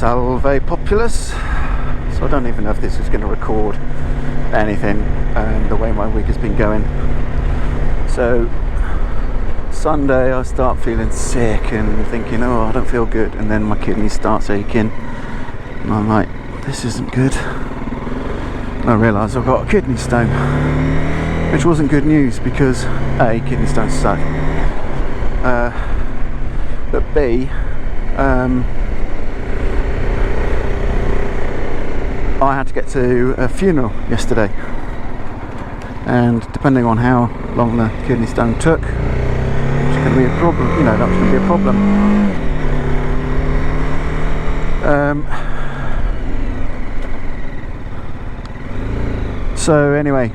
Salve Populus. So I don't even know if this is going to record anything, the way my week has been going. So Sunday I start feeling sick and thinking, oh, I don't feel good, and then my kidney starts aching and I'm like, this isn't good. And I realise I've got a kidney stone, which wasn't good news because A, kidney stones suck, but B, I had to get to a funeral yesterday, and depending on how long the kidney stone took, it's going to be a problem. You know, that was going to be a problem. So anyway,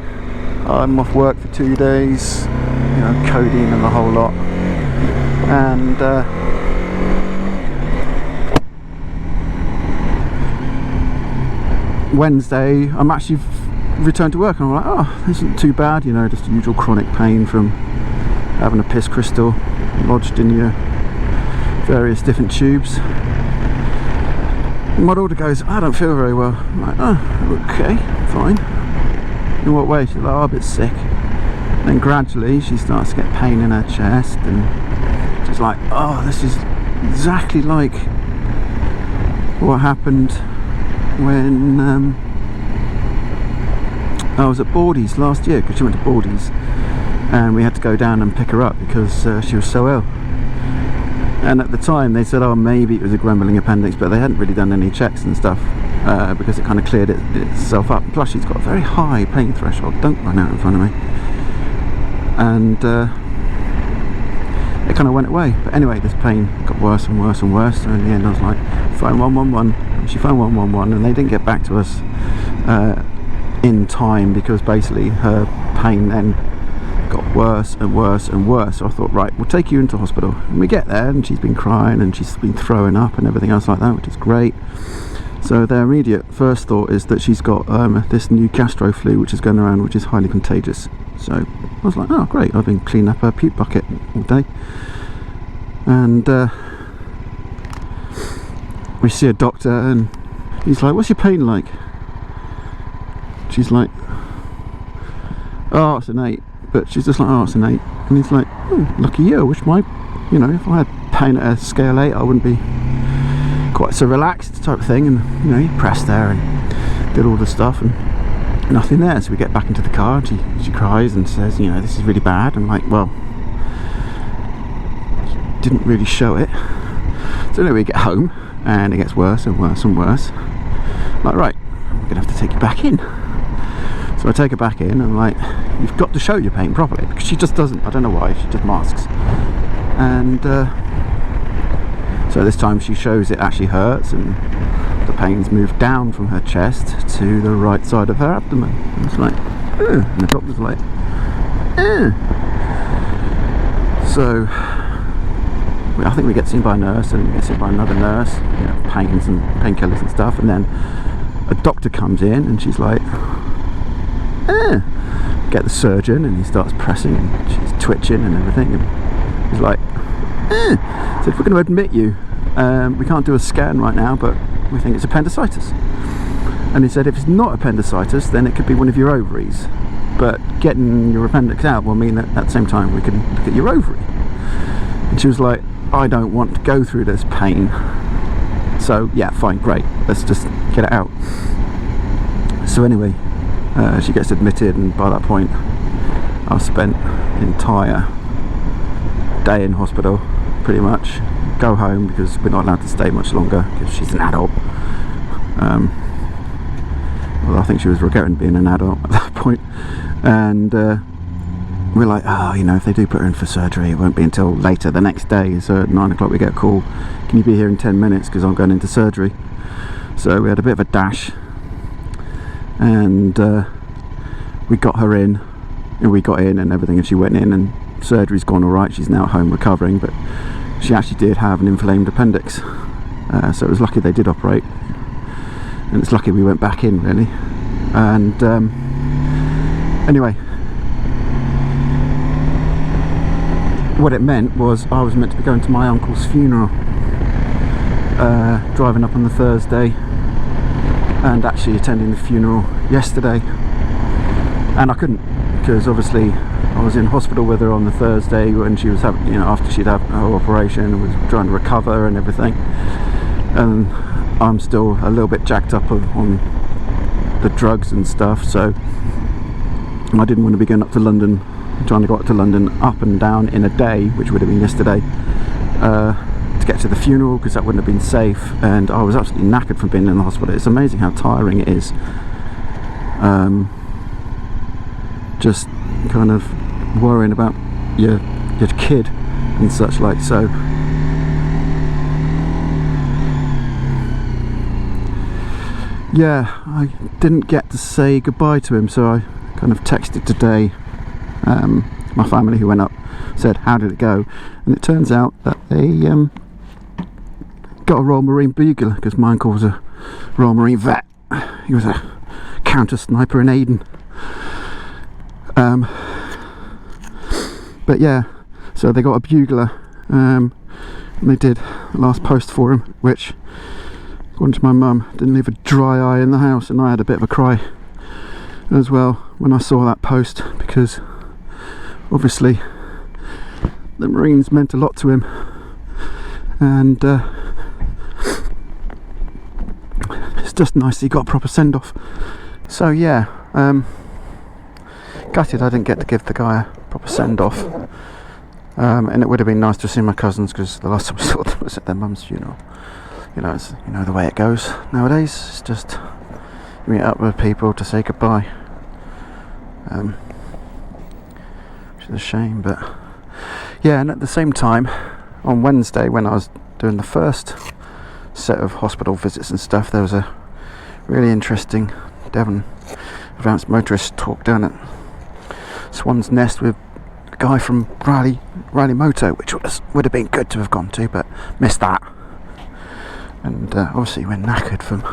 I'm off work for 2 days, you know, codeine and the whole lot, and Wednesday I'm actually returned to work and I'm like, oh, this isn't too bad, you know, just the usual chronic pain from having a piss crystal lodged in your various different tubes. And my daughter goes, I don't feel very well. I'm like, oh, okay, fine. In what way? She's like, oh, I'm a bit sick. And then gradually she starts to get pain in her chest, and she's like, oh, this is exactly like what happened when I was at Bordy's last year, because she went to Bordy's and we had to go down and pick her up because she was so ill. And at the time they said, oh, maybe it was a grumbling appendix, but they hadn't really done any checks and stuff because it kind of cleared itself up. Plus she's got a very high pain threshold. Don't run out in front of me. And it kind of went away. But anyway, this pain got worse and worse and worse, so in the end I was like, phone 111. And she phoned 111 and they didn't get back to us in time, because basically her pain then got worse and worse and worse. So I thought, right, we'll take you into hospital. And we get there and she's been crying and she's been throwing up and everything else like that, which is great. So their immediate first thought is that she's got this new gastro flu which is going around, which is highly contagious. So I was like, oh great, I've been cleaning up her puke bucket all day. And we see a doctor and he's like, what's your pain like? She's like, oh, it's an 8. But she's just like, oh, it's an 8. And he's like, oh, lucky you. I wish my, you know, if I had pain at a scale 8, I wouldn't be quite so relaxed, type of thing. And, you know, he pressed there and did all the stuff and nothing there. So we get back into the car and she cries and says, you know, this is really bad. I'm like, well, didn't really show it. So anyway, we get home and it gets worse and worse and worse. I'm like, right, we're gonna have to take you back in. So I take her back in and I'm like, you've got to show your pain properly, because she just doesn't. I don't know why, she just masks. And so this time she shows it actually hurts, and the pain's moved down from her chest to the right side of her abdomen. And it's like, ugh. And the doctor's like, ugh. So I think we get seen by a nurse, and we get seen by another nurse, you know, pains and painkillers and stuff, and then a doctor comes in and she's like, get the surgeon, and he starts pressing and she's twitching and everything, and he's like, so if we're going to admit you, we can't do a scan right now, but we think it's appendicitis. And he said, if it's not appendicitis, then it could be one of your ovaries, but getting your appendix out will mean that at the same time we can look at your ovary. And she was like, I don't want to go through this pain, so yeah, fine, great, let's just get it out. So anyway, she gets admitted, and by that point I've spent the entire day in hospital, pretty much. Go home because we're not allowed to stay much longer because she's an adult. Well, I think she was regretting being an adult at that point. And we're like, oh, you know, if they do put her in for surgery, it won't be until later the next day. So at 9 o'clock we get a call, can you be here in 10 minutes because I'm going into surgery. So we had a bit of a dash, and we got her in, and we got in and everything, and she went in, and surgery's gone all right. She's now at home recovering, but she actually did have an inflamed appendix, so it was lucky they did operate, and it's lucky we went back in, really. And anyway, what it meant was I was meant to be going to my uncle's funeral, driving up on the Thursday and actually attending the funeral yesterday, and I couldn't, because obviously I was in hospital with her on the Thursday when she was having, after she'd had her operation and was trying to recover and everything, and I'm still a little bit jacked up on the drugs and stuff, so I didn't want to be going up to London, trying to go up to London up and down in a day, which would have been yesterday, to get to the funeral, because that wouldn't have been safe, and I was absolutely knackered from being in the hospital. It's amazing how tiring it is, just kind of worrying about your kid and such like. So yeah, I didn't get to say goodbye to him, so I kind of texted today. My family who went up said, how did it go? And it turns out that they got a Royal Marine bugler, because my uncle was a Royal Marine vet. He was a counter sniper in Aden. But yeah, so they got a bugler, and they did the last post for him, which, according to my mum, didn't leave a dry eye in the house, and I had a bit of a cry as well when I saw that post, because obviously the Marines meant a lot to him, and it's just nice he got a proper send-off. So yeah, gutted I didn't get to give the guy a proper send-off, and it would have been nice to see my cousins, because the last time I saw them was at their mum's funeral. It's the way it goes nowadays. It's just you meet up with people to say goodbye, which is a shame. But yeah, and at the same time, on Wednesday when I was doing the first set of hospital visits and stuff, there was a really interesting Devon advanced motorist talk down at Swan's Nest with a guy from Riley Moto, which would have been good to have gone to, but missed that. And obviously we're knackered from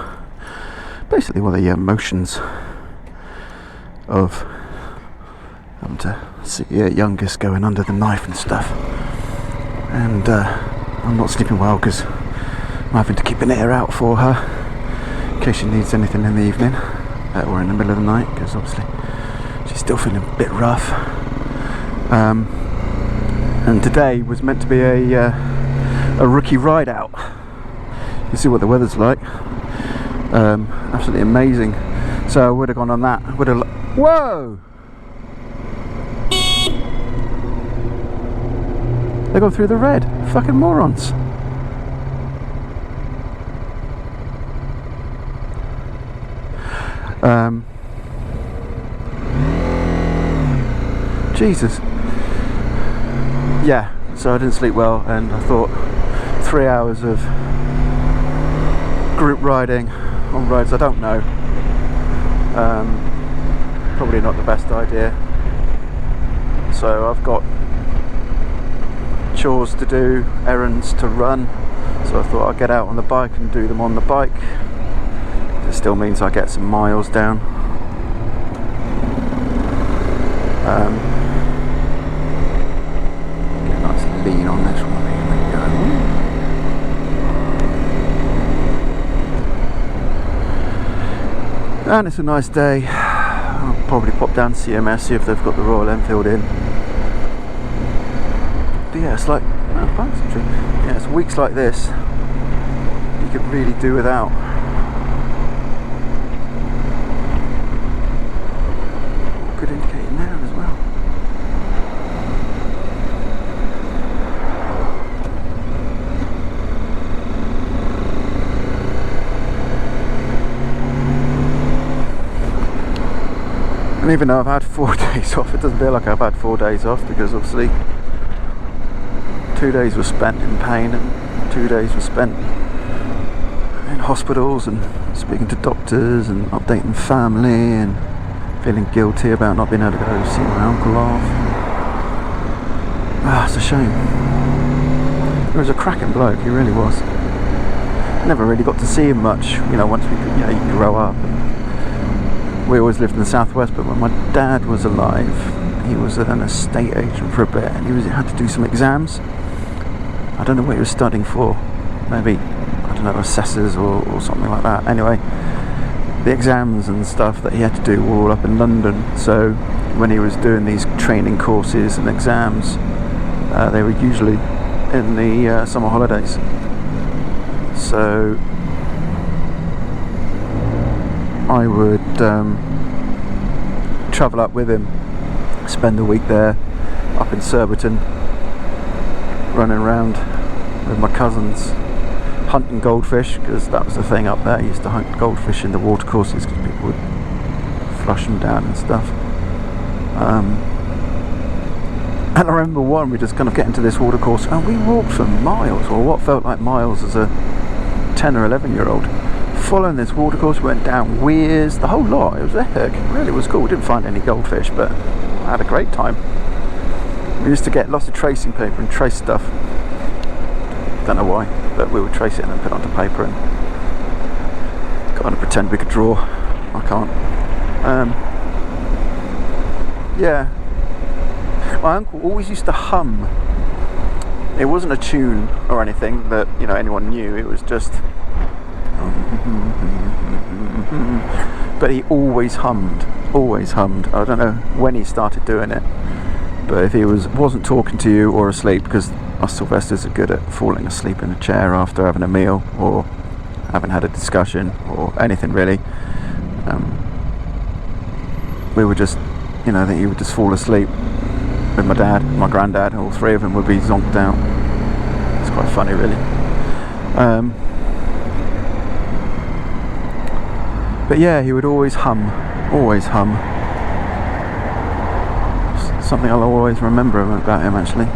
basically the emotions of having to see your youngest going under the knife and stuff. And I'm not sleeping well, because I'm having to keep an ear out for her in case she needs anything in the evening or in the middle of the night, because obviously she's still feeling a bit rough. And today was meant to be a rookie ride out. You see what the weather's like. Absolutely amazing. So I would have gone on that. Whoa! They go through the red. Fucking morons. Jesus. Yeah, so I didn't sleep well, and I thought 3 hours of group riding on roads I don't know, probably not the best idea. So I've got chores to do, errands to run, so I thought I'd get out on the bike and do them on the bike. It still means I get some miles down. Get a nice lean on this one. There you go. And it's a nice day. I'll probably pop down to CMS, see if they've got the Royal Enfield in. But yeah, it's like, yeah, it's weeks like this you could really do without. Good indicator now as well. And even though I've had 4 days off, it doesn't feel like I've had 4 days off, because obviously 2 days were spent in pain and 2 days were spent in hospitals and speaking to doctors and updating family and feeling guilty about not being able to go see my uncle off. It's a shame. He was a cracking bloke, he really was. Never really got to see him much, once you grow up. And we always lived in the southwest, but when my dad was alive, he was an estate agent for a bit, and he had to do some exams. I don't know what he was studying for. Maybe, I don't don't know, assessors or something like that. Anyway, the exams and stuff that he had to do were all up in London, so when he was doing these training courses and exams, they were usually in the summer holidays. So I would travel up with him, spend the week there up in Surbiton, running around with my cousins, hunting goldfish, because that was the thing up there. I used to hunt goldfish in the water courses because people would flush them down and stuff. And I remember we just kind of get into this water course and we walked for miles, or what felt like miles as a 10 or 11 year old, following this water course. We went down weirs, the whole lot. It was epic, it really was cool. We didn't find any goldfish, but I had a great time. We used to get lots of tracing paper and trace stuff. Don't know why, but we would trace it and then put it onto paper and kind of pretend we could draw. I can't. Yeah. My uncle always used to hum. It wasn't a tune or anything that, you know, anyone knew. It was just... But he always hummed. I don't know when he started doing it, but if he wasn't talking to you or asleep, because us Sylvesters are good at falling asleep in a chair after having a meal or having had a discussion or anything really, we would just, you know, that he would just fall asleep with my dad, my granddad, all three of them would be zonked out. It's quite funny really. But yeah, he would always hum. Something I'll always remember about him actually.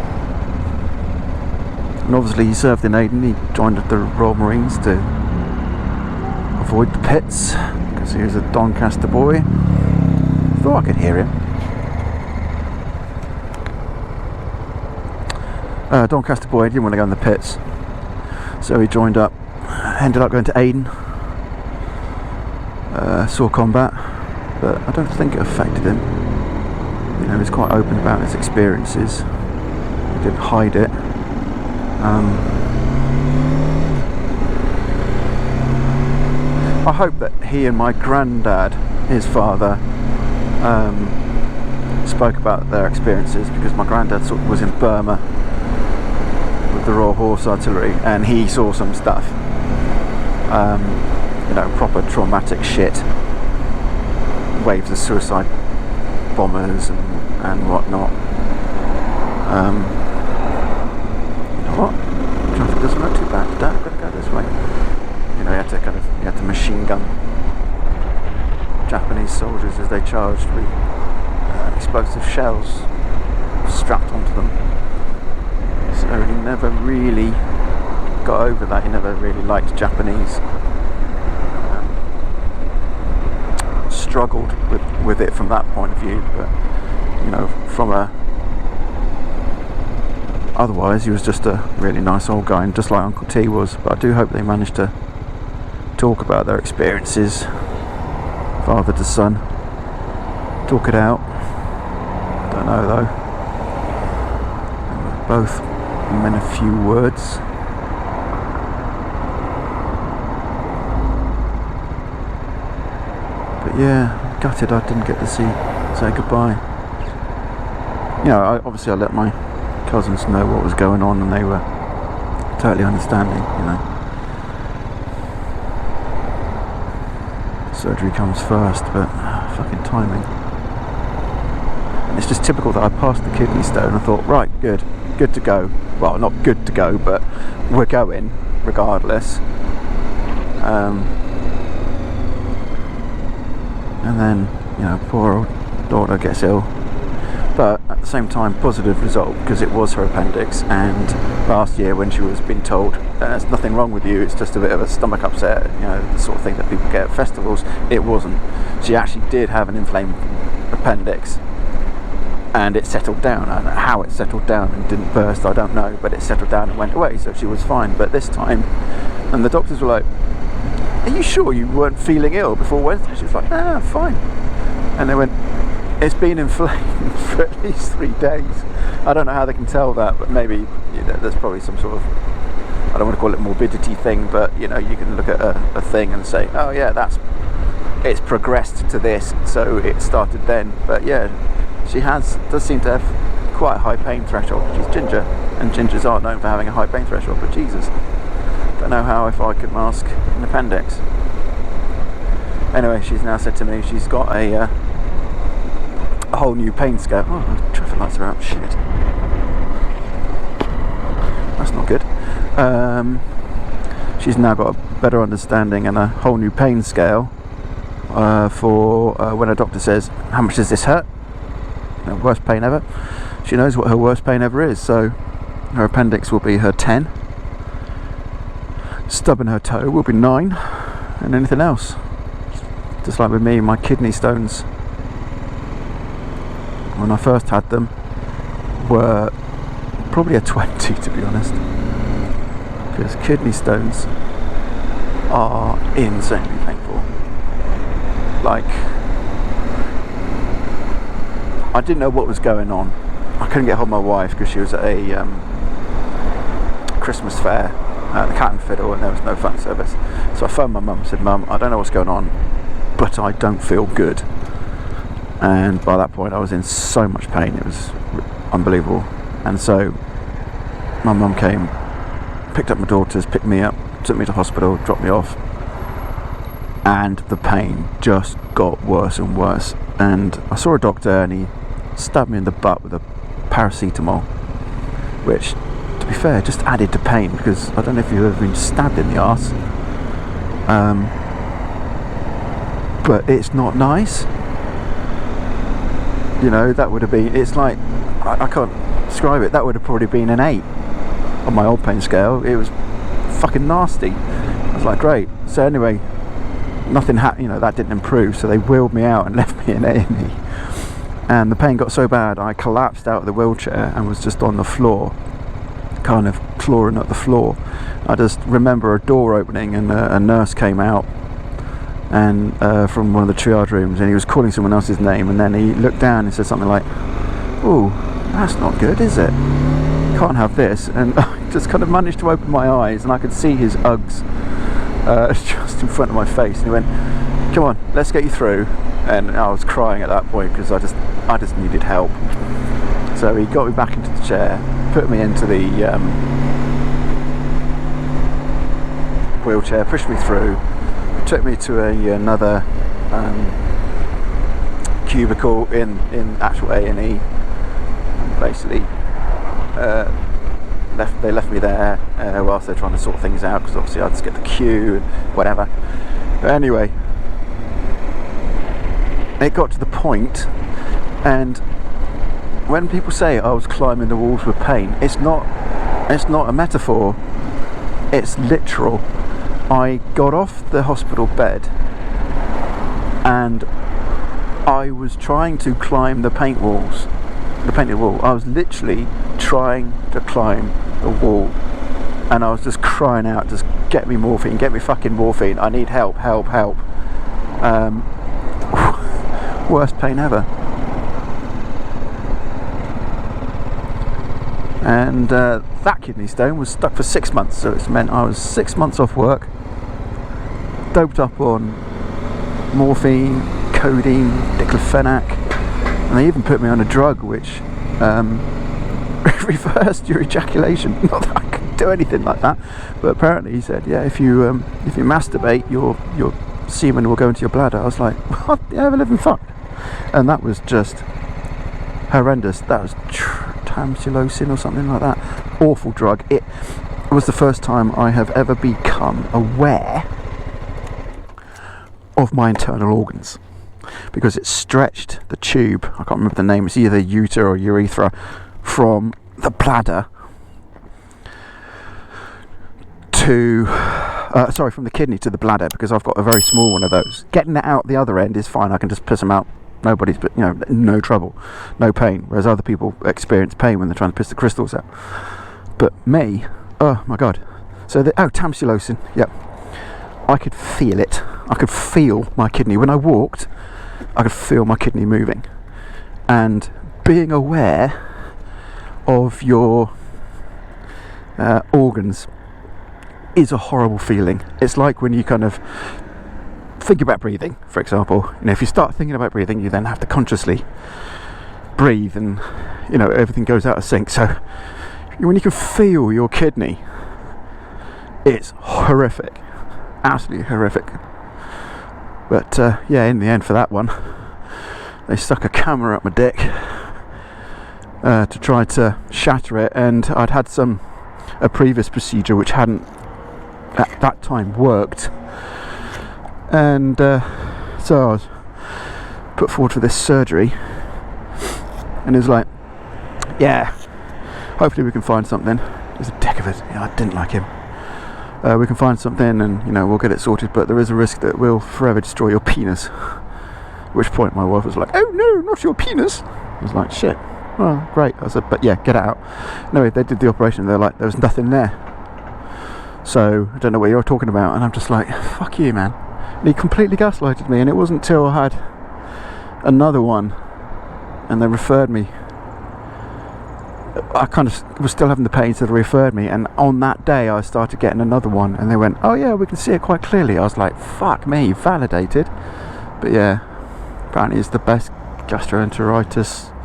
And obviously he served in Aden. He joined the Royal Marines to avoid the pits because he was a Doncaster boy. Thought I could hear him. Doncaster boy, didn't want to go in the pits, so he joined up, ended up going to Aden, saw combat, but I don't think it affected him. You know, he was quite open about his experiences, he didn't hide it. I hope that he and my granddad, his father, spoke about their experiences, because my granddad was in Burma with the Royal Horse Artillery and he saw some stuff, you know, proper traumatic shit, waves of suicide bombers and whatnot. You know what? Traffic doesn't look too bad today. I'm going to go this way. You know, you had to machine gun Japanese soldiers as they charged with explosive shells strapped onto them. So he never really got over that. He never really liked Japanese. Struggled with it from that point of view, but you know, otherwise he was just a really nice old guy, and just like Uncle T was. But I do hope they managed to talk about their experiences, father to son, talk it out. Don't know though. They were both men of few words. But yeah, gutted I didn't get to say goodbye. You know, obviously I let my cousins know what was going on, and they were totally understanding, you know. Surgery comes first, but fucking timing. And it's just typical that I passed the kidney stone. I thought, right, good to go. Well, not good to go, but we're going regardless. And then, you know, poor old daughter gets ill, but at the same time positive result, because it was her appendix. And last year when she was being told there's nothing wrong with you, it's just a bit of a stomach upset, you know, the sort of thing that people get at festivals, it wasn't. She actually did have an inflamed appendix, and it settled down. I don't know how it settled down and didn't burst, I don't know, but it settled down and went away, so she was fine. But this time, and the doctors were like, are you sure you weren't feeling ill before Wednesday? She was like, nah, fine. And they went, it's been inflamed for at least 3 days. I don't know how they can tell that, but maybe, you know, there's probably some sort of don't want to call it a morbidity thing, but you know, you can look at a thing and say, oh yeah, it's progressed to this, so it started then. But yeah, she does seem to have quite a high pain threshold. She's ginger, and gingers are known for having a high pain threshold, but Jesus, don't know how if I could mask an appendix. Anyway, she's now said to me she's got a whole new pain scale. Oh, the traffic lights are out. Shit, that's not good. She's now got a better understanding and a whole new pain scale for when a doctor says, how much does this hurt? Worst pain ever. She knows what her worst pain ever is, so her appendix will be her 10, stubbing her toe will be 9, and anything else. Just like with me, my kidney stones, when I first had them, were probably a 20, to be honest, because kidney stones are insanely painful. Like, I didn't know what was going on. I couldn't get hold of my wife because she was at a Christmas fair at the Cat and Fiddle, and there was no phone service. So I phoned my mum and said, Mum, I don't know what's going on, but I don't feel good. And by that point I was in so much pain, it was unbelievable. And so my mum came, picked up my daughters, picked me up, took me to hospital, dropped me off, and the pain just got worse and worse. And I saw a doctor and he stabbed me in the butt with a paracetamol, which, to be fair, just added to pain, because I don't know if you've ever been stabbed in the arse, but it's not nice. You know, that would have been, it's like, I can't describe it, that would have probably been an 8 on my old pain scale. It was fucking nasty. I was like, great. So anyway, nothing happened, you know, that didn't improve, so they wheeled me out and left me in A&E. And the pain got so bad I collapsed out of the wheelchair and was just on the floor, kind of clawing at the floor. I just remember a door opening and a nurse came out and from one of the triage rooms, and he was calling someone else's name, and then he looked down and said something like, "Oh, that's not good, is it? Can't have this." And I just kind of managed to open my eyes and I could see his Uggs just in front of my face, and he went, "Come on, let's get you through." And I was crying at that point because I just needed help. So he got me back into the chair, put me into the wheelchair, pushed me through, took me to another cubicle in actual A&E. Basically, they left me there whilst they're trying to sort things out, because obviously I had to get the queue and whatever. But anyway, it got to the point, and when people say I was climbing the walls with pain, it's not a metaphor, it's literal. I got off the hospital bed and I was trying to climb the painted wall. I was literally trying to climb the wall, and I was just crying out, just get me morphine, get me fucking morphine, I need help, help, help. Worst pain ever. And that kidney stone was stuck for 6 months, so it's meant I was 6 months off work, doped up on morphine, codeine, diclofenac, and they even put me on a drug which reversed your ejaculation. Not that I could do anything like that, but apparently he said, yeah, if you masturbate, your semen will go into your bladder. I was like, what the ever living fuck? And that was just horrendous. That was tamsulosin or something like that. Awful drug. It was the first time I have ever become aware of my internal organs, because it stretched the tube, I can't remember the name, it's either uter or urethra, from the bladder to from the kidney to the bladder, because I've got a very small one of those. Getting it out the other end is fine, I can just piss them out, no trouble, no pain, whereas other people experience pain when they're trying to piss the crystals out. But me, oh my god. So tamsulosin, yep, I could feel it. I could feel my kidney when I walked. I could feel my kidney moving, and being aware of your organs is a horrible feeling. It's like when you kind of think about breathing, for example. You know, if you start thinking about breathing, you then have to consciously breathe, and you know, everything goes out of sync. So when you can feel your kidney, it's horrific, absolutely horrific. But yeah, in the end, for that one, they stuck a camera up my dick to try to shatter it, and I'd had a previous procedure which hadn't at that time worked, and so I was put forward for this surgery, and it was like, yeah, hopefully we can find something. He's a dick of it. Yeah, I didn't like him. We can find something, and you know, we'll get it sorted, but there is a risk that we'll forever destroy your penis. At which point my wife was like, oh no, not your penis. I was like, shit. Oh, great. I said, but yeah, get it out. No, they did the operation, they're like, there was nothing there. So I don't know what you're talking about, and I'm just like, fuck you, man. And he completely gaslighted me, and it wasn't till I had another one and they referred me. I kind of was still having the pain, so they referred me, and on that day I started getting another one, and they went, oh yeah, we can see it quite clearly. I was like, fuck me, validated. But yeah, apparently he's the best gastroenteritis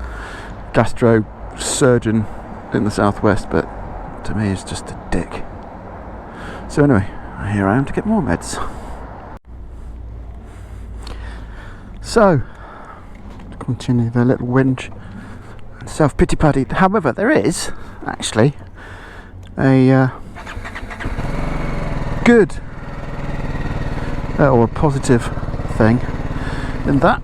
gastro surgeon in the southwest, but to me he's just a dick. So anyway, here I am to get more meds. So, to continue the little whinge and self-pity party. However, there is actually a good or a positive thing in that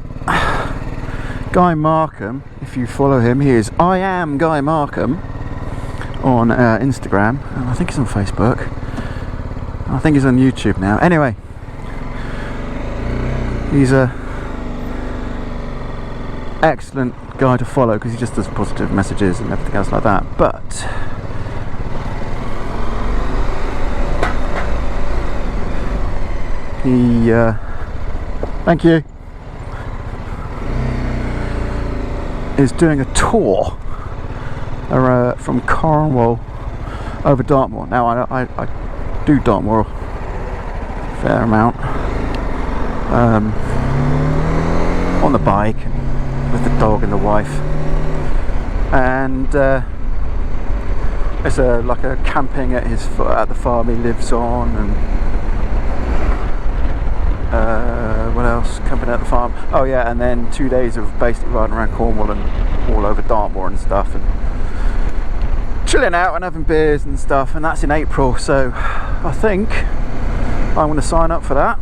Guy Markham, if you follow him, he is I am Guy Markham on Instagram, and I think he's on Facebook. I think he's on YouTube now. Anyway, he's a excellent guy to follow because he just does positive messages and everything else like that. But he thank you, is doing a tour from Cornwall over Dartmoor. Now I do Dartmoor a fair amount on the bike with the dog and the wife, and it's like a camping at the farm he lives on, and what else, camping at the farm, oh yeah, and then 2 days of basically riding around Cornwall and all over Dartmoor and stuff, and chilling out and having beers and stuff, and that's in April. So I think I'm going to sign up for that,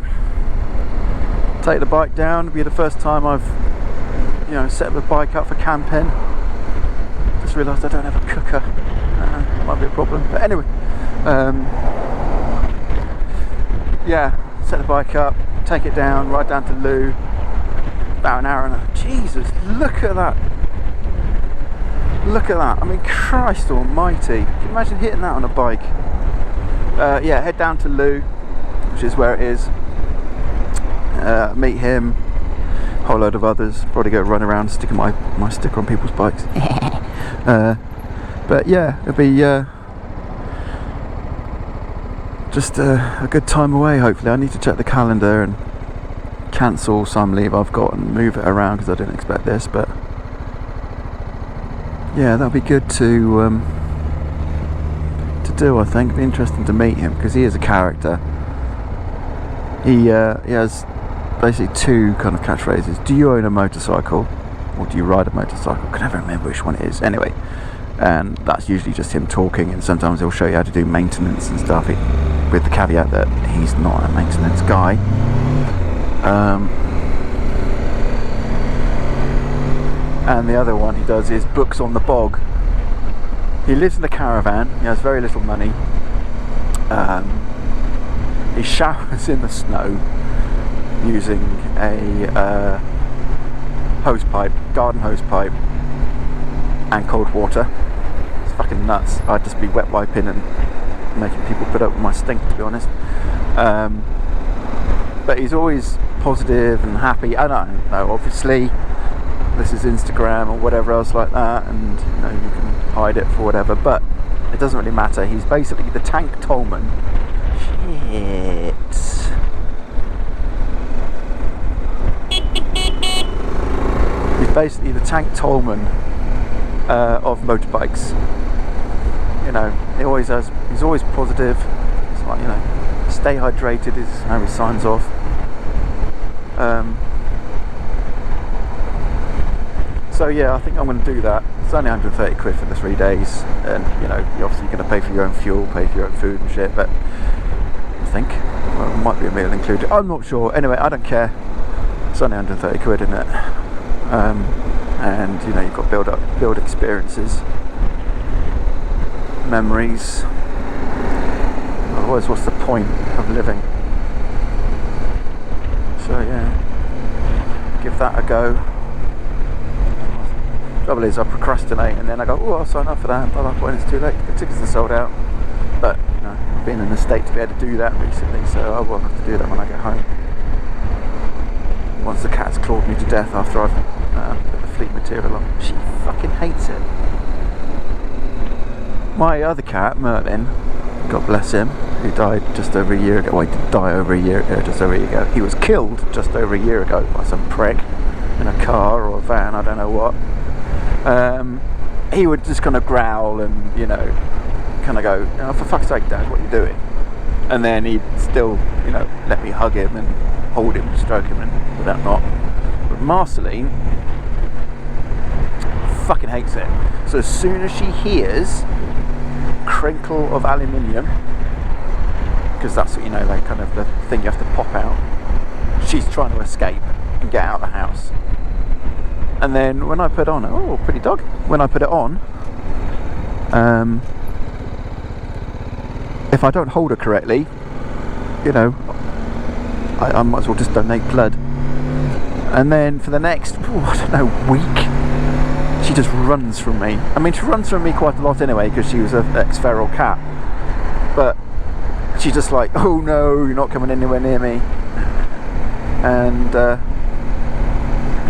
take the bike down. It'll be the first time I've, you know, set the bike up for camping. Just realised I don't have a cooker. Might be a problem, but anyway, yeah, set the bike up, take it down, ride down to Loo, about an hour and a half. Jesus, look at that. Look at that. I mean, Christ almighty. Can you imagine hitting that on a bike? Yeah, head down to Loo, which is where it is. Meet him, a whole load of others. Probably go run around sticking my sticker on people's bikes. But yeah, it'll be just a good time away, hopefully. I need to check the calendar and cancel some leave I've got and move it around because I didn't expect this, but yeah, that'll be good to do. I think it'll be interesting to meet him because he is a character. He has basically two kind of catchphrases. Do you own a motorcycle, or do you ride a motorcycle? I can never remember which one it is. Anyway, and that's usually just him talking, and sometimes he'll show you how to do maintenance and stuff, with the caveat that he's not a maintenance guy. And the other one he does is books on the bog. He lives in a caravan, he has very little money, he showers in the snow using a hose pipe, garden hose pipe, and cold water. It's fucking nuts. I'd just be wet wiping and making people put up with my stink, to be honest. But he's always positive and happy. I don't know, obviously this is Instagram or whatever else like that, and you know, you can hide it for whatever, but it doesn't really matter. He's basically the tank tollman shit. He's basically the Tank Tolman of motorbikes. You know, he's always positive. It's like, you know, stay hydrated is how he signs off. So yeah, I think I'm going to do that. It's only 130 quid for the 3 days, and you know, you're obviously going to pay for your own fuel, pay for your own food and shit, but I think, well, it might be a meal included, I'm not sure. Anyway, I don't care. It's only 130 quid, isn't it? And you know, you've got to build experiences, memories. Otherwise, what's the point of living? So yeah, give that a go. Trouble is, I procrastinate and then I go, oh, I'll sign up for that, but when it's too late, the tickets are sold out. But you know, I've been in a state to be able to do that recently, so I will have to do that when I get home. Once the cat's clawed me to death after I've put the fleet material on. She fucking hates it. My other cat, Merlin, God bless him, who died just over a year ago. Well, he did die just over a year ago. He was killed just over a year ago by some prick in a car or a van, I don't know what. He would just kind of growl and, you know, kind of go, oh, for fuck's sake, Dad, what are you doing? And then he'd still, you know, let me hug him and hold him and stroke him and whatnot. But Marceline fucking hates it. So as soon as she hears crinkle of aluminium, because that's what, you know, like kind of the thing you have to pop out, she's trying to escape and get out of the house. And then when I put on, oh, pretty dog. When I put it on, if I don't hold her correctly, you know, I might as well just donate blood. And then for the next, I don't know, week, she just runs from me. I mean, she runs from me quite a lot anyway, because she was an ex-feral cat. But she's just like, oh no, you're not coming anywhere near me. And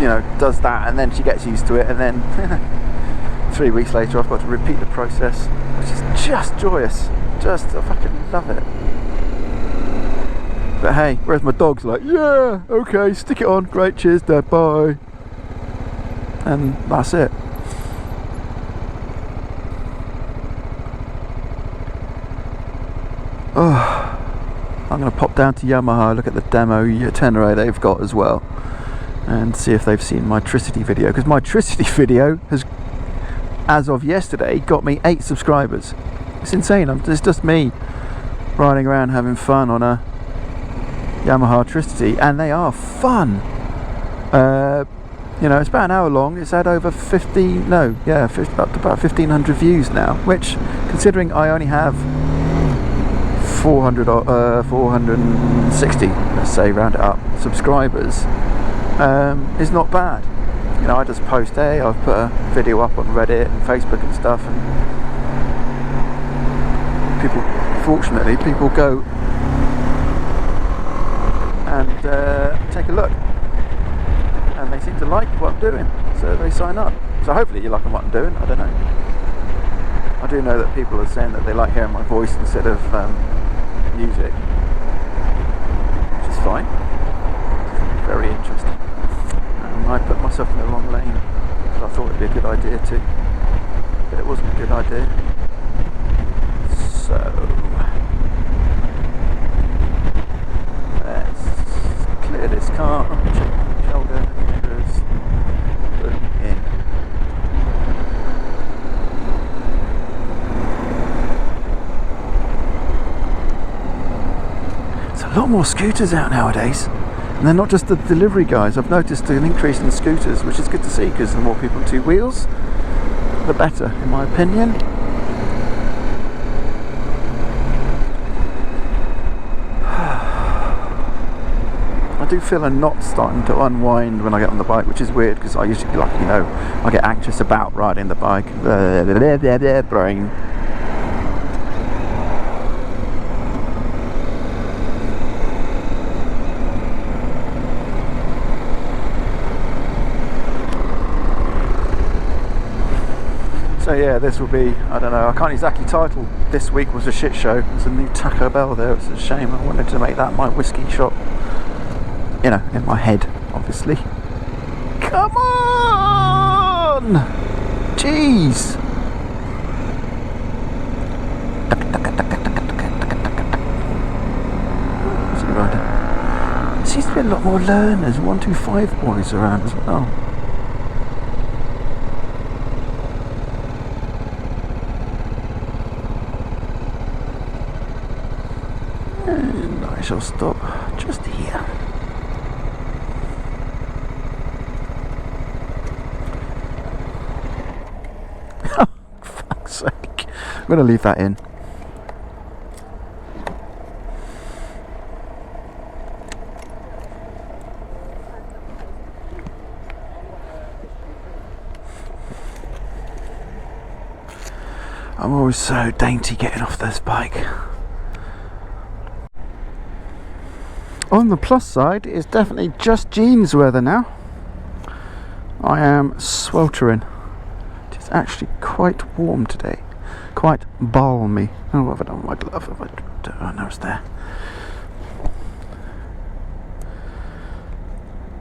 you know, does that, and then she gets used to it, and then 3 weeks later I've got to repeat the process, which is just joyous. I fucking love it. But hey, whereas my dog's like, yeah, okay, stick it on, great, cheers Dad, bye. And that's it. Oh, I'm going to pop down to Yamaha, look at the demo Tenere they've got as well, and see if they've seen my Tricity video, because my Tricity video has, as of yesterday, got me 8 subscribers. It's insane. It's just me riding around having fun on a Yamaha Tricity, and they are fun. You know, it's about an hour long. It's had over up to about 1,500 views now, which, considering I only have 460, let's say, round it up, subscribers, is not bad. You know, I just post, hey, I've put a video up on Reddit and Facebook and stuff, and fortunately people go and take a look, and they seem to like what I'm doing, so they sign up. So hopefully you like what I'm doing, I don't know. I do know that people are saying that they like hearing my voice instead of music, which is fine. Very interesting. I put myself in the wrong lane, because I thought it'd be a good idea too, but it wasn't a good idea. So let's clear this car, check the shoulder mirrors, put it in. There's a lot more scooters out nowadays. And they're not just the delivery guys. I've noticed an increase in scooters, which is good to see, because the more people on 2 wheels, the better, in my opinion. I do feel a knot starting to unwind when I get on the bike, which is weird, because I usually, like, you know, I get anxious about riding the bike. Brain. So So yeah, this will be, I don't know, I can't exactly title this week was a shit show. There's a new Taco Bell there, it's a shame. I wanted to make that my whiskey shop, you know, in my head, obviously. Come on! Jeez! There seems to be a lot more learners, 125 boys around as well. And I shall stop just here. Oh, fuck's sake. I'm going to leave that in. I'm always so dainty getting off this bike. On the plus side, it's definitely just jeans weather now. I am sweltering. It's actually quite warm today. Quite balmy. Oh, what have I done with my glove? Oh no, it's there.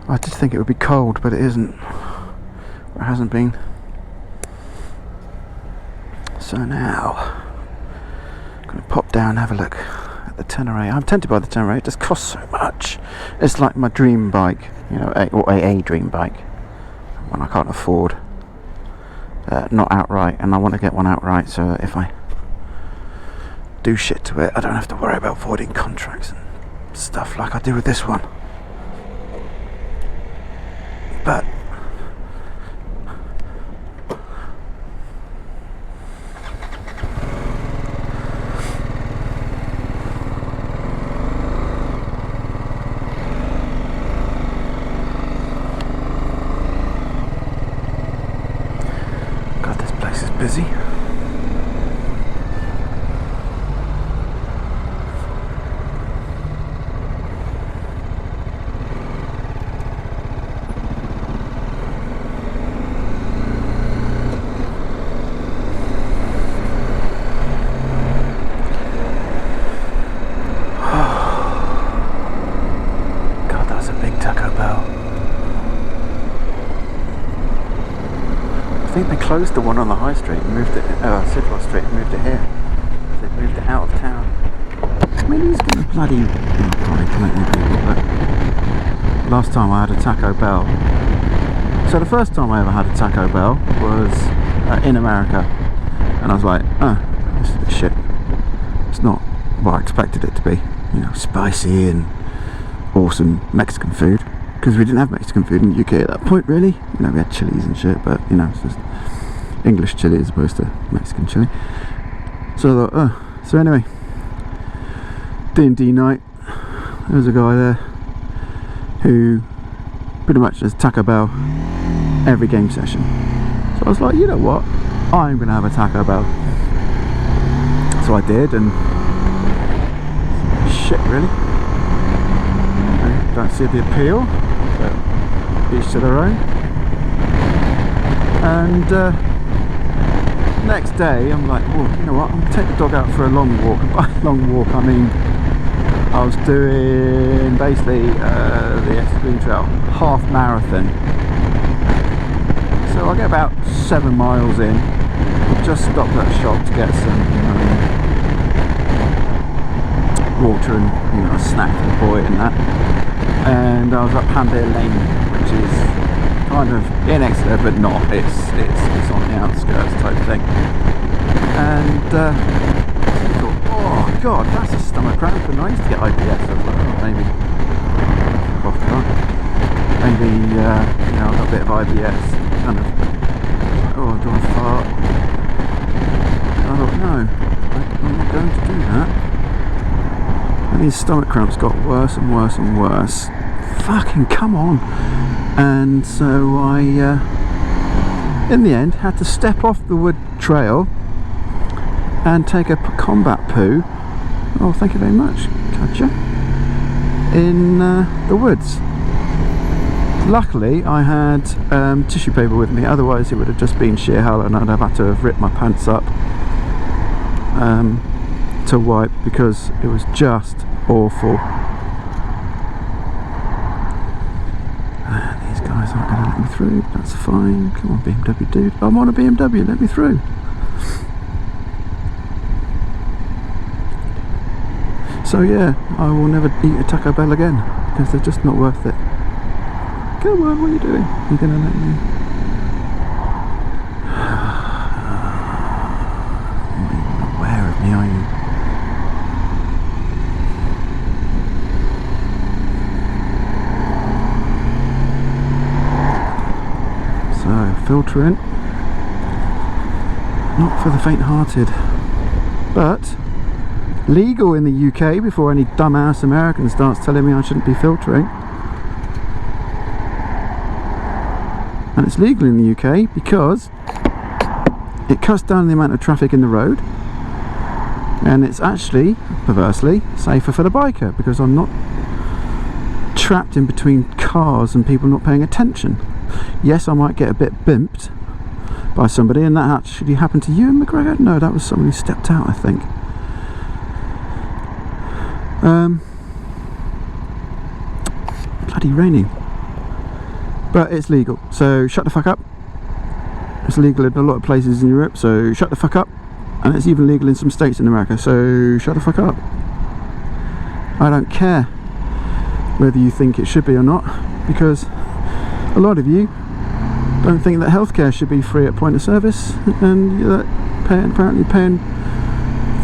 I did think it would be cold, but it isn't. It hasn't been. So now, I'm going to pop down and have a look at the Tenere. I'm tempted by the Tenere, it just costs so much. It's like my dream bike, you know, a dream bike, one I can't afford, not outright, and I want to get one outright so that if I do shit to it, I don't have to worry about voiding contracts and stuff like I do with this one. But busy. God, that's a big Taco Bell. I think they closed the one on the high street and moved it, Sidwell Street, and moved it here. So they moved it out of town. I mean, who's going to bloody... probably plenty of people, but last time I had a Taco Bell... So the first time I ever had a Taco Bell was in America. And I was like, this is a bit shit. It's not what I expected it to be. You know, spicy and awesome Mexican food. Because we didn't have Mexican food in the UK at that point, really. You know, we had chilies and shit, but, you know, it's just English chili as opposed to Mexican chili. So I thought, so anyway, D&D night, there was a guy there who pretty much does Taco Bell every game session. So I was like, you know what, I'm going to have a Taco Bell. So I did, and shit, really. I don't see the appeal. But each to their own. And next day I'm like, well, you know what, I'm going to take the dog out for a long walk. And by long walk I mean I was doing basically the Extreme Trail half marathon. So I get about 7 miles in, just stopped at a shop to get some water and, you know, a snack for the boy and that. And I was up Hambeer Lane, which is kind of in Exeter but not, it's on the outskirts type thing. And I thought, oh god, that's a stomach cramp, and I used to get IBS. I was like, oh, maybe maybe you know, I've got a bit of IBS, kind of, oh, do I fart? And I thought, no, I'm not going to do that. And these stomach cramps got worse and worse and worse. Fucking come on. And so I in the end had to step off the wood trail and take a combat poo, oh thank you very much, catcher, in the woods. Luckily I had tissue paper with me, otherwise it would have just been sheer hell and I'd have had to have ripped my pants up to wipe, because it was just awful. These guys aren't going to let me through. That's fine. Come on, BMW dude. I'm on a BMW, let me through. So yeah, I will never eat a Taco Bell again, because they're just not worth it. Come on, what are you doing? You're going to let me... You're not even aware of me, are you? So, filtering. Not for the faint-hearted. But legal in the UK before any dumbass American starts telling me I shouldn't be filtering. And it's legal in the UK because it cuts down the amount of traffic in the road, and it's actually, perversely, safer for the biker, because I'm not trapped in between cars and people not paying attention. Yes, I might get a bit bimped by somebody, and that actually happened to you, McGregor? No, that was someone who stepped out, I think. Bloody raining. But it's legal, so shut the fuck up. It's legal in a lot of places in Europe, so shut the fuck up. And it's even legal in some states in America, so shut the fuck up. I don't care whether you think it should be or not, because a lot of you don't think that healthcare should be free at point of service, and you're apparently paying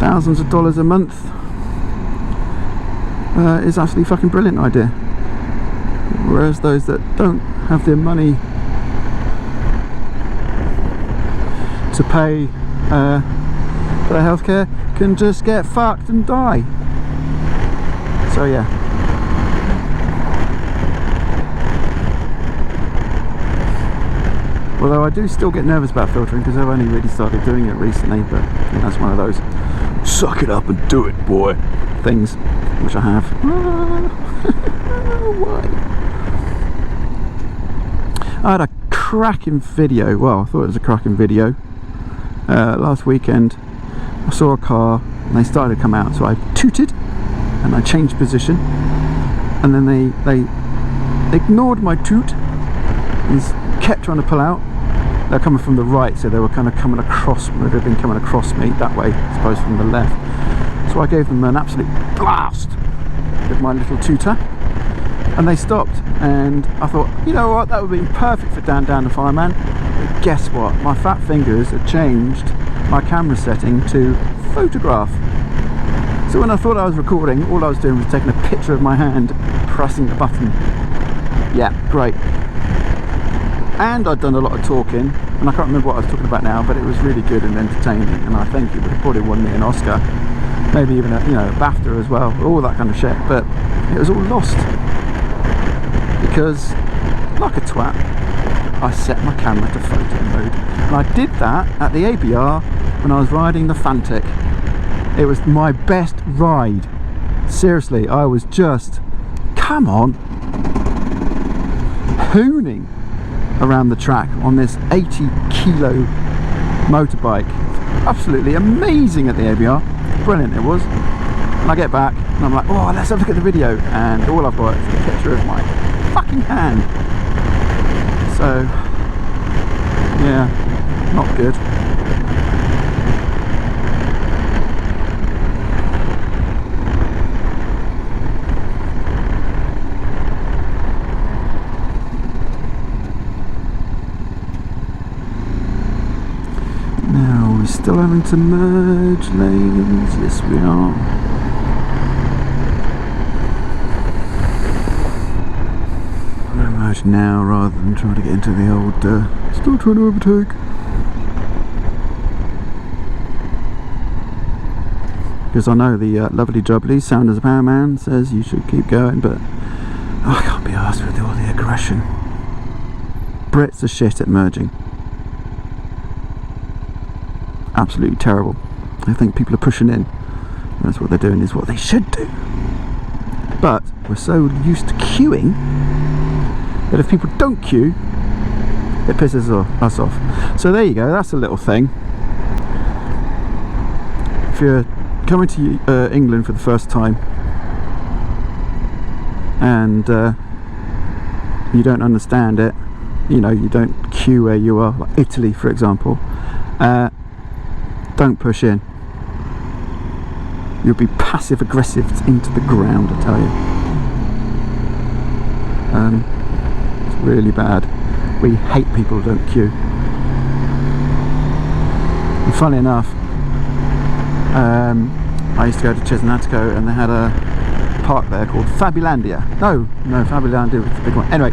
thousands of dollars a month is absolutely fucking brilliant idea. Whereas those that don't have the money to pay for their healthcare can just get fucked and die. So yeah. Although I do still get nervous about filtering, because I've only really started doing it recently, but that's one of those suck it up and do it, boy things, which I have. Why? I had a cracking video, well, I thought it was a cracking video, last weekend. I saw a car and they started to come out, so I tooted and I changed position, and then they ignored my toot and kept trying to pull out. They're coming from the right, so they were kind of coming across, they've been coming across me that way, I suppose, from the left. So I gave them an absolute blast with my little tooter, and they stopped, and I thought, you know what, that would be perfect for Dan the Fireman. But guess what, my fat fingers had changed my camera setting to photograph. So when I thought I was recording, all I was doing was taking a picture of my hand, pressing the button. Yeah, great. And I'd done a lot of talking, and I can't remember what I was talking about now, but it was really good and entertaining, and I think it would have probably won me an Oscar, maybe even a, a BAFTA as well, all that kind of shit. But it was all lost because, like a twat, I set my camera to photo mode, and I did that at the ABR when I was riding the Fantic. It was my best ride. Seriously, I was just, come on, hooning around the track on this 80-kilo motorbike. Absolutely amazing at the ABR. Brilliant it was. And I get back and I'm like, oh, let's have a look at the video, and all I've got is a picture of my fucking hand. So yeah, not good. Now we're still having to merge lanes. Yes, we are. I'm going to merge now rather than trying to get into the old still trying to overtake. Because I know the lovely jubbly Sound as a Power Man says you should keep going, but I can't be arsed with all the aggression. Brits are shit at merging. Absolutely terrible. I think people are pushing in. That's what they're doing, is what they should do. But we're so used to queuing But if people don't queue, it pisses us off. So there you go, that's a little thing. If you're coming to England for the first time and you don't understand it, you know, you don't queue where you are, like Italy for example, don't push in. You'll be passive aggressive into the ground, I tell you. It's really bad. We hate people who don't queue. And funny enough, I used to go to Cesenatico and they had a park there called Fabulandia. No, Fabulandia was the big one. Anyway,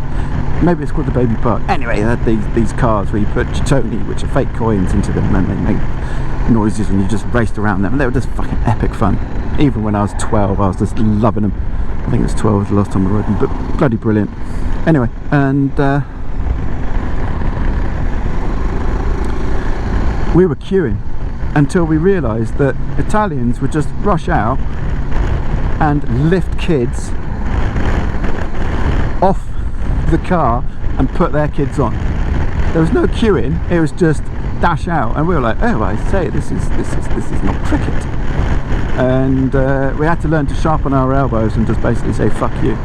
maybe it's called the Baby Park. Anyway, they had these cars where you put Tony, which are fake coins, into them and they make noises and you just raced around them. And they were just fucking epic fun. Even when I was 12, I was just loving them. I think it was 12 was the last time I rode them, but bloody brilliant. Anyway, and we were queuing until we realised that Italians would just rush out and lift kids off the car and put their kids on. There was no queuing, it was just dash out, and we were like, oh, I say, this is not cricket. And we had to learn to sharpen our elbows and just basically say fuck you.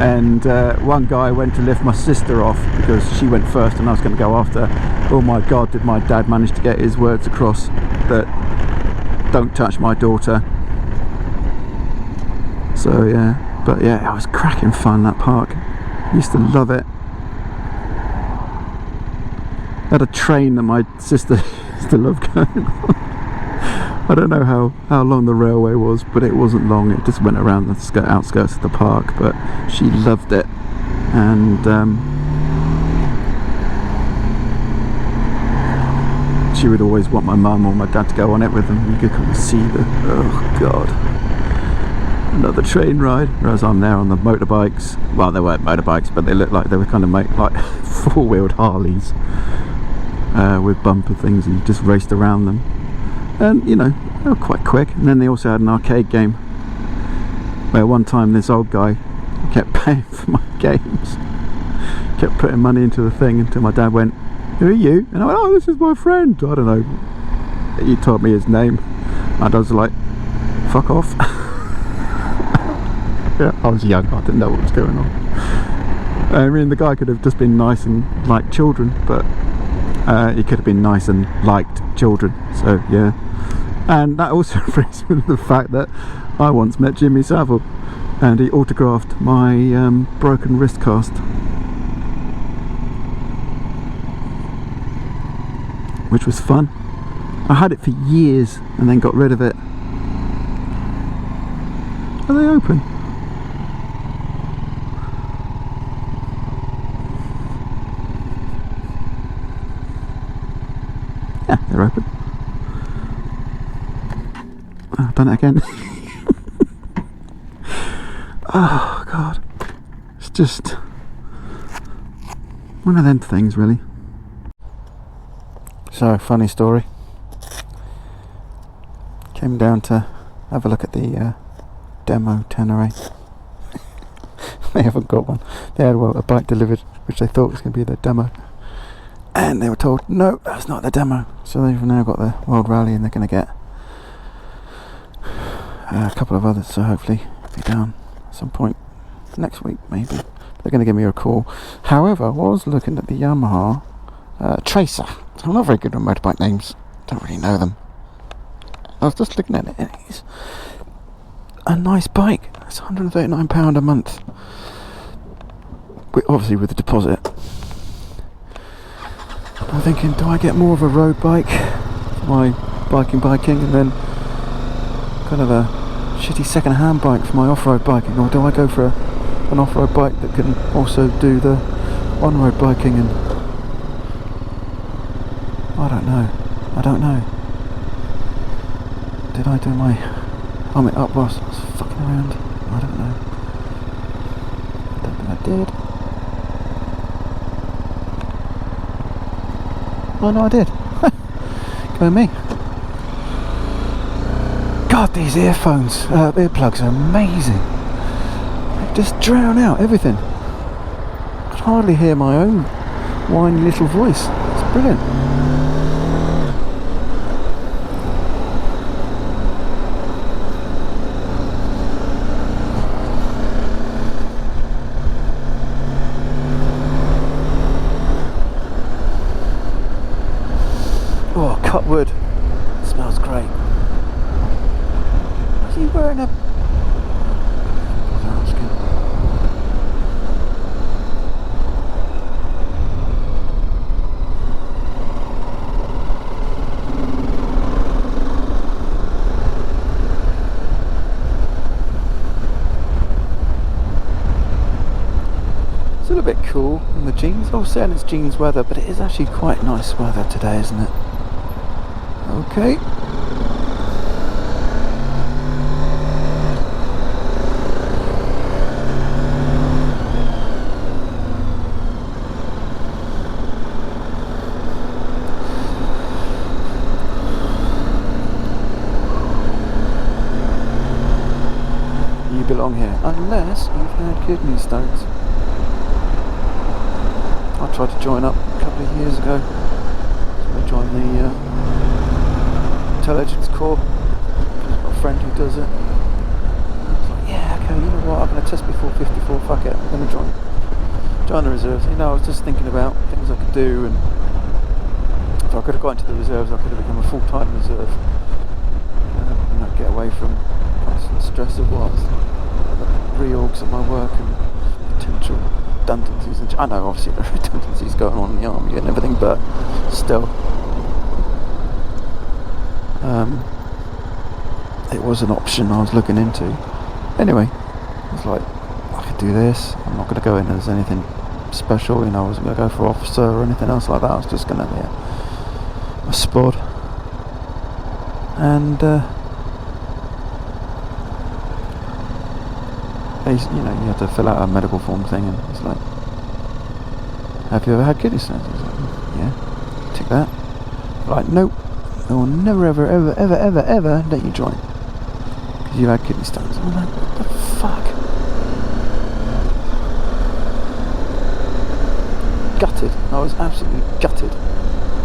And one guy went to lift my sister off because she went first and I was going to go after. Oh my god, did my dad manage to get his words across that don't touch my daughter. So yeah, but yeah, it was cracking fun, that park. Used to love it. Had a train that my sister used to love going on. I don't know how long the railway was, but it wasn't long. It just went around the outskirts of the park, but she loved it. And she would always want my mum or my dad to go on it with them. You could kind of see the, oh god, another train ride. Whereas I'm there on the motorbikes. Well, they weren't motorbikes, but they looked like they were kind of like four-wheeled Harleys with bumper things, and you just raced around them. And you know, they were quite quick. And then they also had an arcade game where one time this old guy kept paying for my games, kept putting money into the thing until my dad went, who are you? And I went, oh, this is my friend. I don't know, he told me his name. My dad was like, fuck off. Yeah, I was young, I didn't know what was going on. I mean, the guy could have just been nice and liked children, but he could have been nice and liked children. So yeah. And that also brings me to the fact that I once met Jimmy Savile and he autographed my broken wrist cast, which was fun. I had it for years and then got rid of it. Are they open? Yeah, they're open. Oh, I've done it again. Oh god, it's just one of them things, really. So, funny story. Came down to have a look at the demo Tenere. They haven't got one. They had a bike delivered which they thought was going to be their demo, and they were told no, that's not the demo. So they've now got the World Rally and they're going to get a couple of others, so hopefully be down at some point next week maybe. They're going to give me a call. However, I was looking at the Yamaha Tracer. I'm not very good with motorbike names, don't really know them. I was just looking at it and it's a nice bike. It's £139 a month, obviously with the deposit. I'm thinking, do I get more of a road bike for my biking and then kind of a shitty second-hand bike for my off-road biking, or do I go for an off-road bike that can also do the on-road biking? And I don't know. Did I do my helmet up whilst I was fucking around? I don't know. Don't think I did. Oh no, I did. Go me. God, these earphones, earplugs are amazing. They just drown out everything. could hardly hear my own whiny little voice. It's brilliant. Oh, cut wood. It smells great. Are you wearing a... It's a little bit cool in the jeans. Oh, saying it's jeans weather, but it is actually quite nice weather today, isn't it? Okay. You belong here, unless you've had kidney stones. I tried to join up a couple of years ago. So I joined the intelligence corps. I've got a friend who does it. I was like, yeah, okay, you know what, I'm going to test before 54, fuck it, I'm going to join the reserves. You know, I was just thinking about things I could do, and if I could have got into the reserves, I could have become a full-time reserve. You know, get away from constant stress of what reorgs at my work and potential redundancies. And I know obviously there are redundancies going on in the army and everything, but still, it was an option I was looking into. Anyway, I was like, I could do this. I'm not going to go in as anything special, you know. I wasn't going to go for officer or anything else like that. I was just going to be a spod. And you know, you had to fill out a medical form thing, and it's like, have you ever had kidney stones? I was like, yeah, tick that. Like, nope, I will never ever ever ever ever ever let you join because you've had kidney stones. I'm like, what the fuck? Gutted. I was absolutely gutted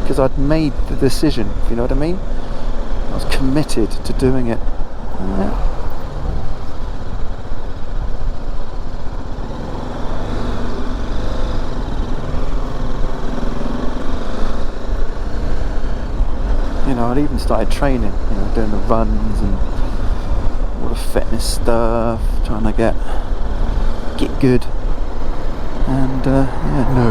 because I'd made the decision, if you know what I mean. I was committed to doing it. Yeah. You know, I'd even started training, you know, doing the runs and all the fitness stuff, trying to get good. And yeah, no,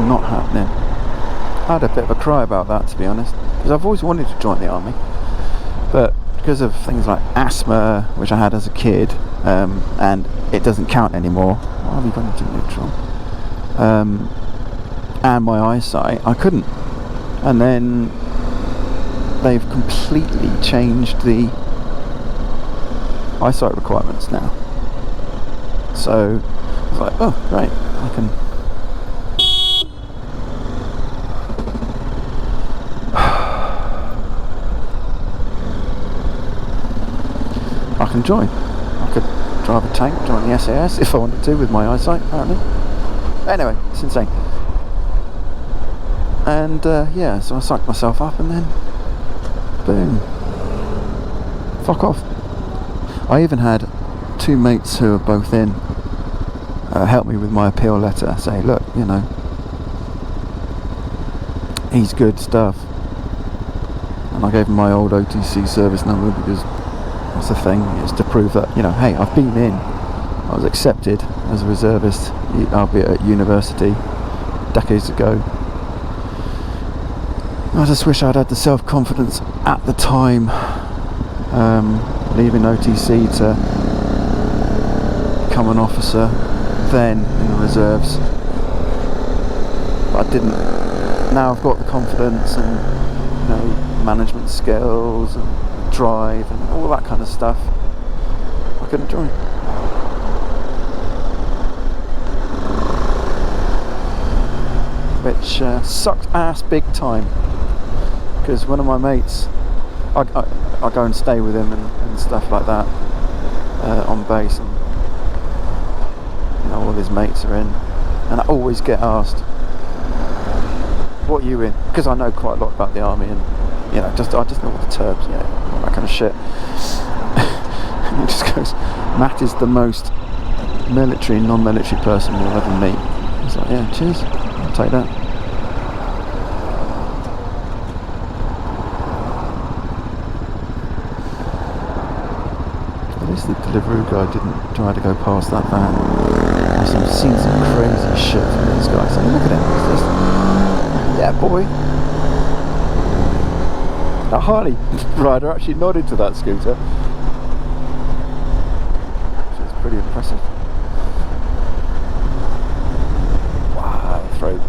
not happening. I had a bit of a cry about that, to be honest, because I've always wanted to join the army, but because of things like asthma, which I had as a kid, and it doesn't count anymore. Why have you gone into neutral? And my eyesight, I couldn't. And then they've completely changed the eyesight requirements now. So I was like, oh, great, I can join. I could drive a tank, join the SAS if I wanted to with my eyesight, apparently. Anyway, it's insane. And yeah, so I psyched myself up, and then boom, fuck off. I even had two mates who are both in help me with my appeal letter, say, look, you know, he's good stuff. And I gave him my old OTC service number because that's the thing, it's to prove that, you know, hey, I've been in, I was accepted as a reservist, albeit at university decades ago. I just wish I'd had the self-confidence at the time, leaving OTC to become an officer then in the reserves. But I didn't. Now I've got the confidence and, you know, management skills and drive and all that kind of stuff. I couldn't join. Which sucked ass big time. Because one of my mates, I go and stay with him and stuff like that on base, and you know, all his mates are in, and I always get asked, what are you in? Because I know quite a lot about the army, and I just know all the terms, all that kind of shit. And he just goes, Matt is the most military, non-military person you'll ever meet. He's like, yeah, cheers, I'll take that. At least the delivery guy didn't try to go past that van. I've seen some crazy shit from these guys. I mean, look at him. It's just, yeah, boy. A Harley rider actually nodded to that scooter, which is pretty impressive. Wow, throat.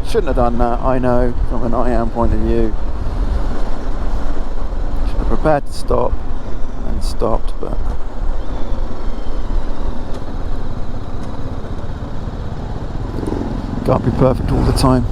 Shouldn't have done that, I know, from an I am point of view. Should have prepared to stop and stopped, but can't be perfect all the time.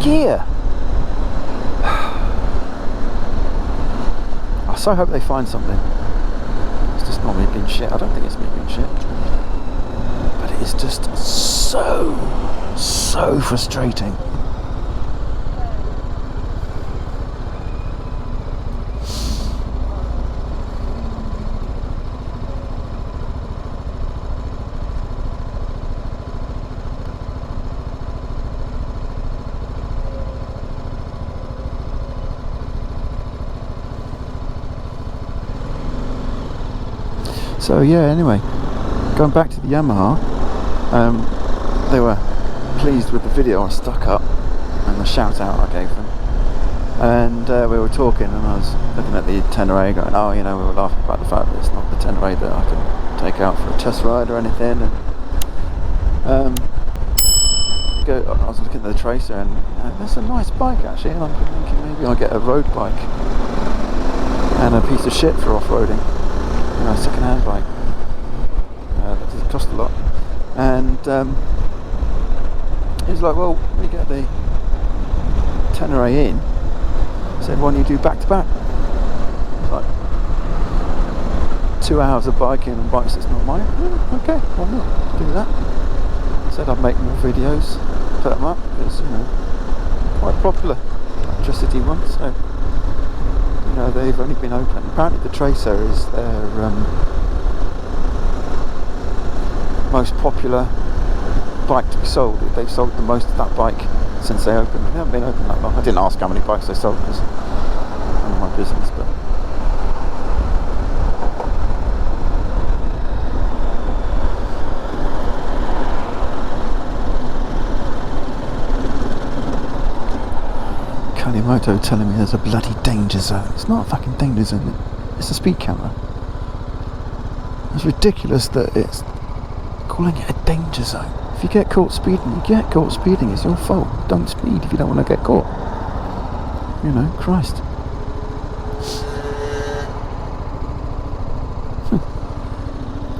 Gear. I so hope they find something. It's just not me being shit. I don't think it's me being shit, but it is just so frustrating. So yeah, anyway, going back to the Yamaha, they were pleased with the video I stuck up and the shout out I gave them, and we were talking, and I was looking at the Tenere going, oh, we were laughing about the fact that it's not the Tenere that I can take out for a test ride or anything, and I was looking at the Tracer, and that's a nice bike actually, and I'm thinking maybe I'll get a road bike and a piece of shit for off-roading. A second-hand bike that doesn't cost a lot, and he was like, well, we get the Tenere in. I said, why don't you do back-to-back? It's like 2 hours of biking and bikes that's not mine. Okay, why not do that? I said I'd make more videos, put them up, because quite popular electricity ones, so they've only been open. Apparently the Tracer is their most popular bike to be sold. They've sold the most of that bike since they opened. They haven't been open that long. I didn't ask how many bikes they sold because none of my business, but Moto telling me there's a bloody danger zone. It's not a fucking danger zone, it's a speed camera. It's ridiculous that it's calling it a danger zone. If you get caught speeding, you get caught speeding, it's your fault. Don't speed if you don't want to get caught. Christ.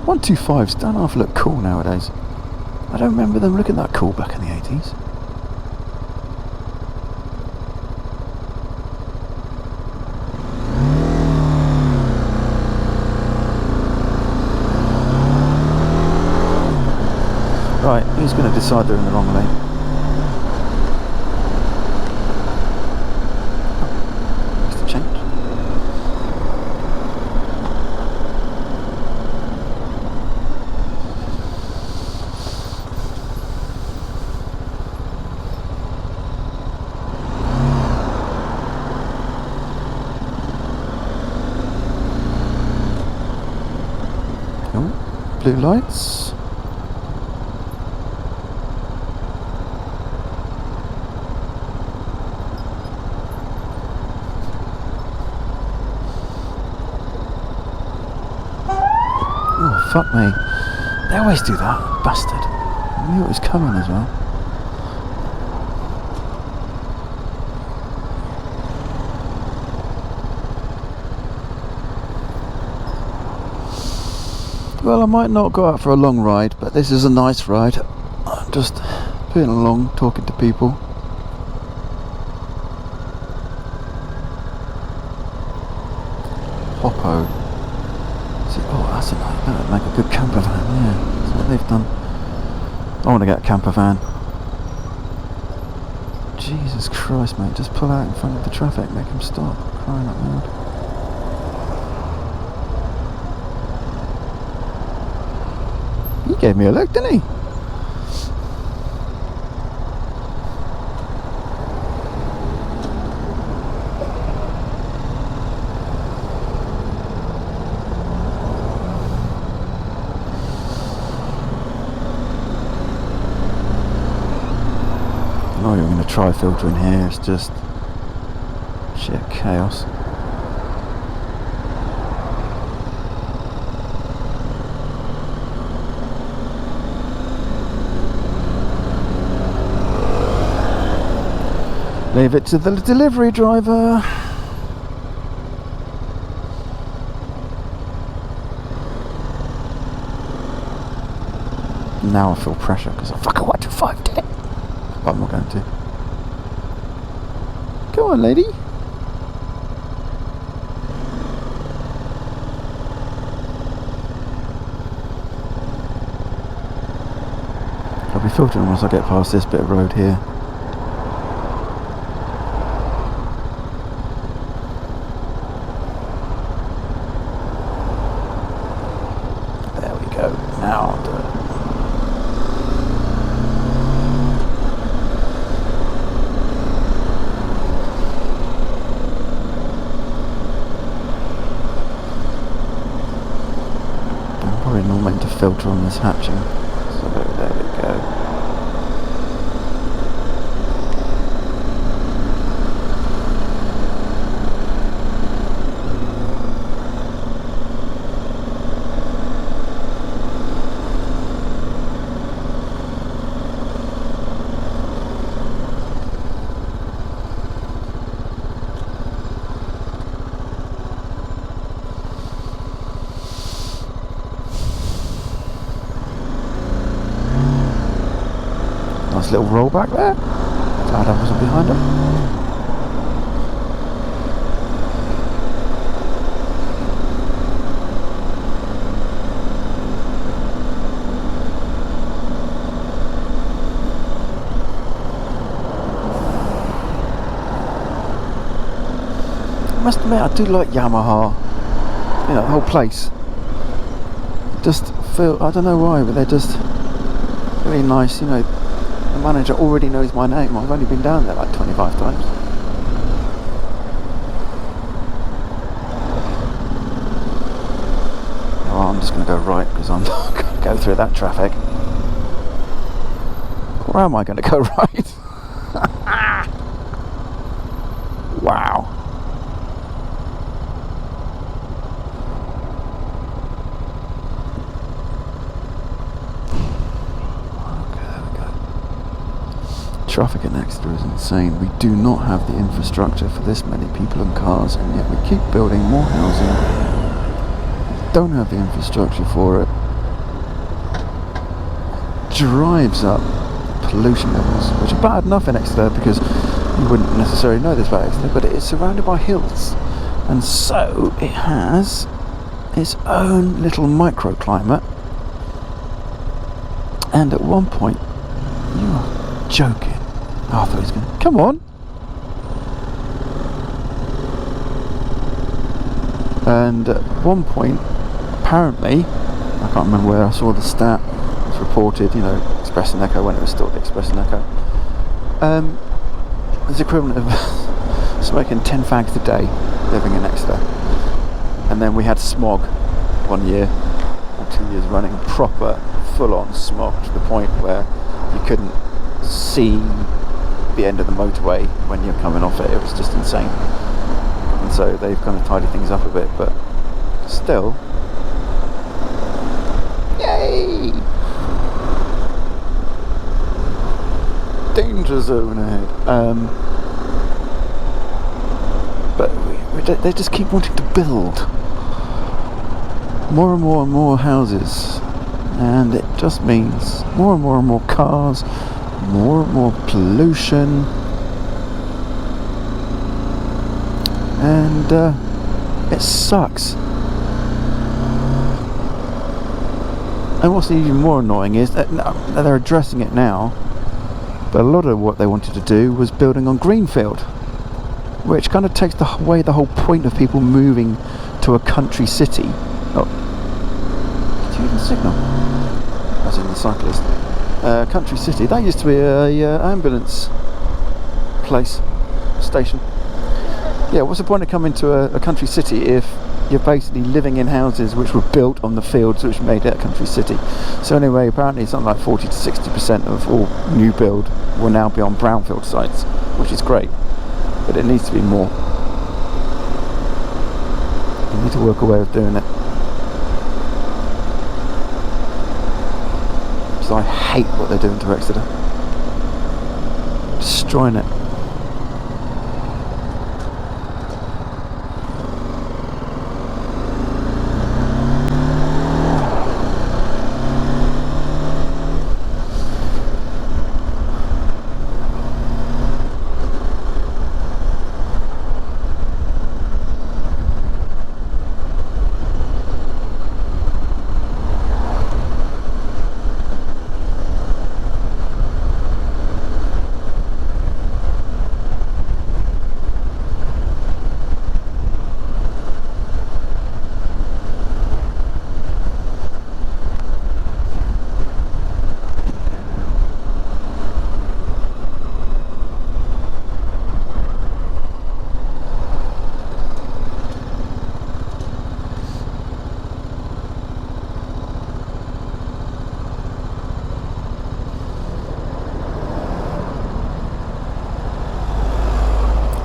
125s don't half look cool nowadays. I don't remember them looking that cool back in the 80s. Right, who's going to decide they're in the wrong lane? What's the change? Oh, blue lights. Fuck me. They always do that, bastard. I knew it was coming as well. Well, I might not go out for a long ride, but this is a nice ride. I'm just feeling along, talking to people. Hoppo. Oh, that's that would make a good camper van, yeah. That's what they've done. I want to get a camper van. Jesus Christ, mate, just pull out in front of the traffic, make them stop. Crying out loud. He gave me a look, didn't he? Oh, you're going to try filtering here, it's just sheer chaos. Leave it to the delivery driver. Now I feel pressure because I fucking want to 5 today. But I'm not going to. Go on, lady. I'll be filtering once I get past this bit of road here. There we go. Now I'll do it. Probably not meant to filter on this hatching, so there we go. Nice little roll back there. Glad I wasn't behind him. I must admit, I do like Yamaha. You know, the whole place. Just feel, I don't know why, but they're just really nice, you know. The manager already knows my name. I've only been down there like 25 times. Oh, I'm just going to go right because I'm not going to go through that traffic. Or am I going to go right? Wow. Traffic in Exeter is insane. We do not have the infrastructure for this many people and cars, and yet we keep building more housing. Don't have the infrastructure for it. Drives up pollution levels, which are bad enough in Exeter because you wouldn't necessarily know this about Exeter, but it is surrounded by hills, and so it has its own little microclimate. And at one point, you are joking. Oh, I thought he was going to... Come on! And at one point, apparently, I can't remember where I saw the stat, it was reported, you know, Express and Echo when it was still Express and Echo. It's the equivalent of smoking 10 fags a day living in Exeter. And then we had smog 1 year, or 2 years running, proper, full-on smog to the point where you couldn't see the end of the motorway when you're coming off it. It was just insane. And so they've kind of tidied things up a bit, but still, yay! Danger zone ahead. But they just keep wanting to build. more and more houses, and it just means more and more cars, more and more pollution, and it sucks. And what's even more annoying is that they're addressing it now, but a lot of what they wanted to do was building on greenfield, which kind of takes away the whole point of people moving to a country city. Oh, did you even signal? As in the cyclist. Country city. That used to be a ambulance place, station. Yeah, what's the point of coming to a country city if you're basically living in houses which were built on the fields which made it a country city? So anyway, apparently something like 40 to 60% of all new build will now be on brownfield sites, which is great, but it needs to be more. You need to work a way of doing it. So I hate what they're doing to Exeter. Destroying it.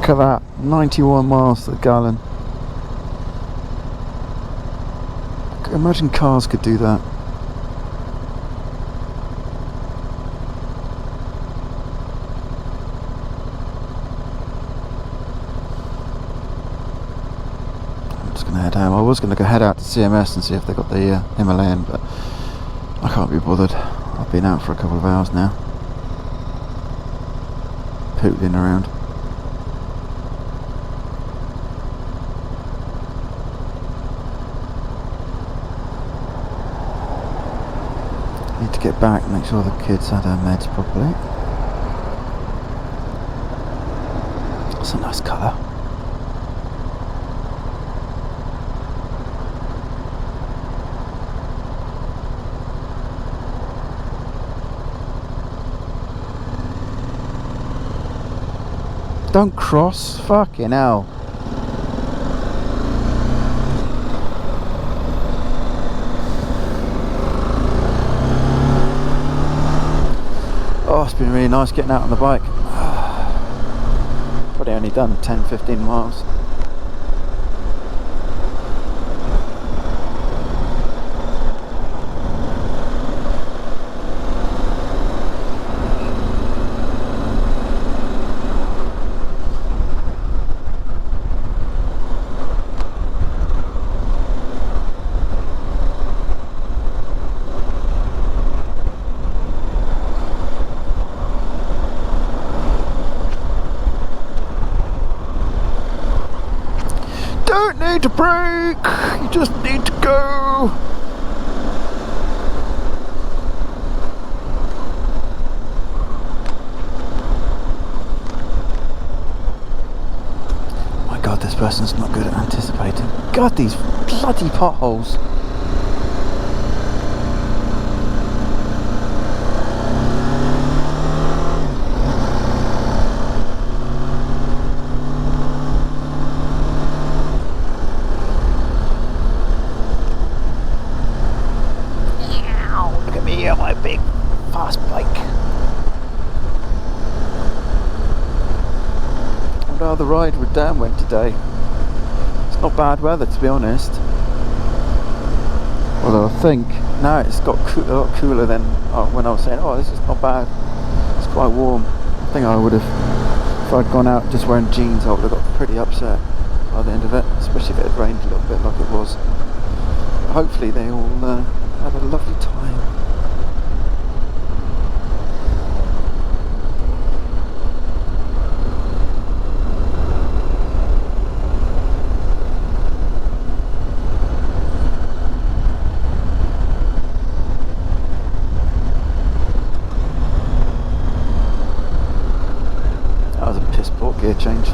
Look at that, 91 miles to the gallon. Imagine cars could do that. I'm just going to head home. I was going to head out to CMS and see if they got the Himalayan, but I can't be bothered. I've been out for a couple of hours now, pootling around. Need to get back and make sure the kids had their meds properly. That's a nice colour. Don't cross, fucking hell. Oh, it's been really nice getting out on the bike. Probably only done 10-15 miles. Don't need to brake, you just need to go. My God, this person's not good at anticipating. God, these bloody potholes. On my big fast bike. I wonder how the ride with Dan went today. It's not bad weather, to be honest. Although I think now it's got a lot cooler than when I was saying, oh, this is not bad. It's quite warm. I think I would have, if I'd gone out just wearing jeans, I would have got pretty upset by the end of it, especially if it had rained a little bit like it was. hopefully they all have a lovely time. That was a piss poor gear change.